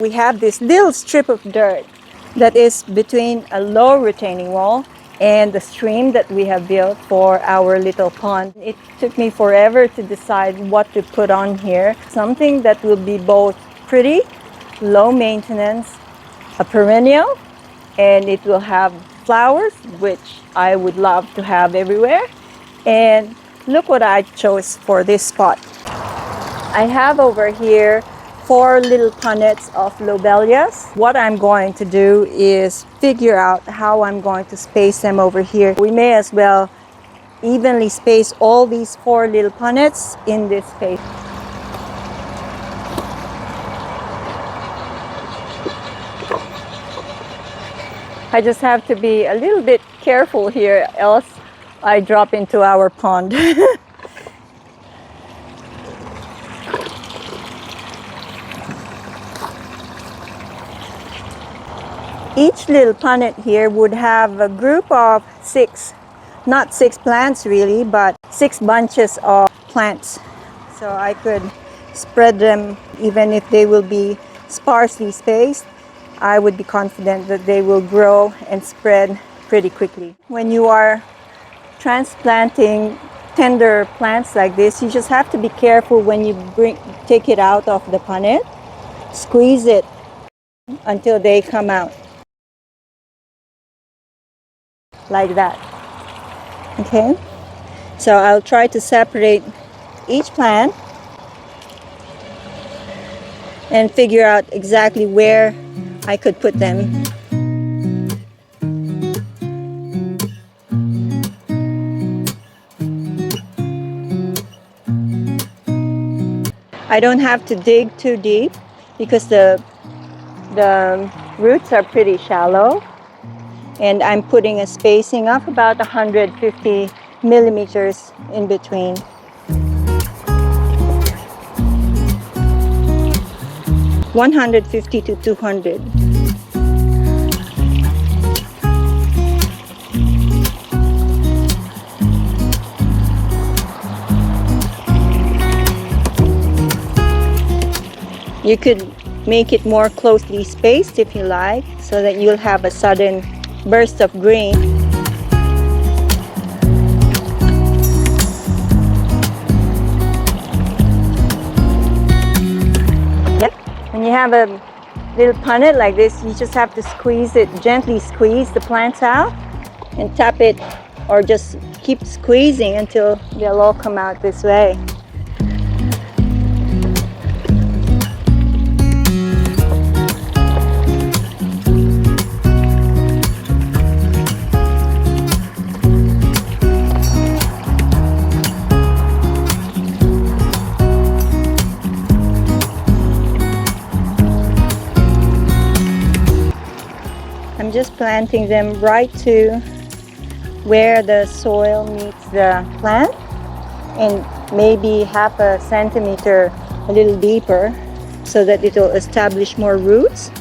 We have this little strip of dirt that is between a low retaining wall and the stream that we have built for our little pond. It took me forever to decide what to put on here. Something that will be both pretty, low maintenance, a perennial, and it will have flowers, which I would love to have everywhere. And look what I chose for this spot. I have over here 4 little punnets of lobelias. What I'm going to do is figure out how I'm going to space them over here. We may as well evenly space all these 4 little punnets in this space. I just have to be a little bit careful here, else I drop into our pond. Each little punnet here would have a group of 6, not 6 plants really, but 6 bunches of plants. So I could spread them, even if they will be sparsely spaced. I would be confident that they will grow and spread pretty quickly. When you are transplanting tender plants like this, you just have to be careful when you take it out of the punnet. Squeeze it until they come out. Like that. Okay, so I'll try to separate each plant and figure out exactly where I could put them. I don't have to dig too deep because the roots are pretty shallow. And I'm putting a spacing of about 150 millimeters in between. (150 to 200). You could make it more closely spaced if you like, so that you'll have a sudden burst of green. Yep. When you have a little punnet like this, you just have to squeeze it, gently squeeze the plants out and tap it, or just keep squeezing until they'll all come out this way. I'm just planting them right to where the soil meets the plant, and maybe half a centimeter a little deeper, so that it will establish more roots.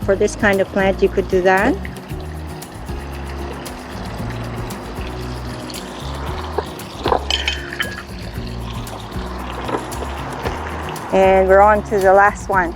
For this kind of plant, you could do that. And we're on to the last one.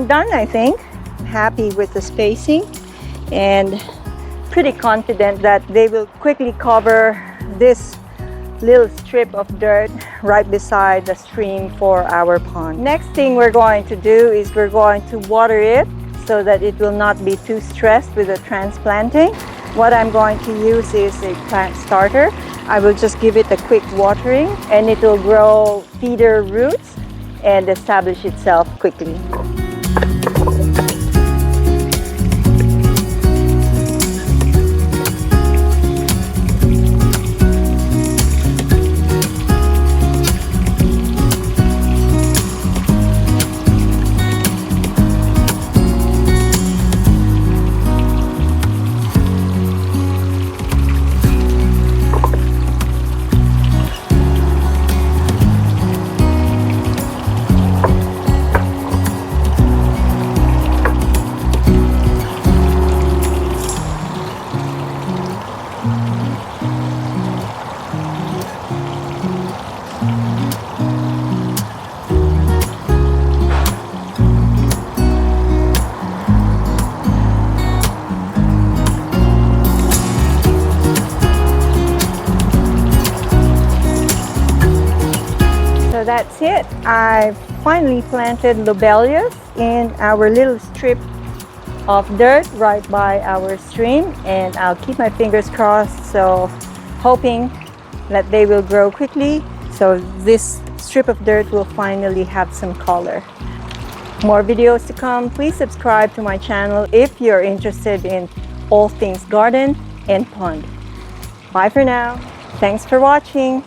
I'm done, I think. Happy with the spacing and pretty confident that they will quickly cover this little strip of dirt right beside the stream for our pond. Next thing we're going to do is we're going to water it so that it will not be too stressed with the transplanting. What I'm going to use is a plant starter. I will just give it a quick watering and it will grow feeder roots and establish itself quickly. So that's it. I've finally planted lobelias in our little strip of dirt right by our stream, and I'll keep my fingers crossed, so hoping that they will grow quickly so this strip of dirt will finally have some color. More videos to come. Please subscribe to my channel if you're interested in all things garden and pond. Bye for now. Thanks for watching.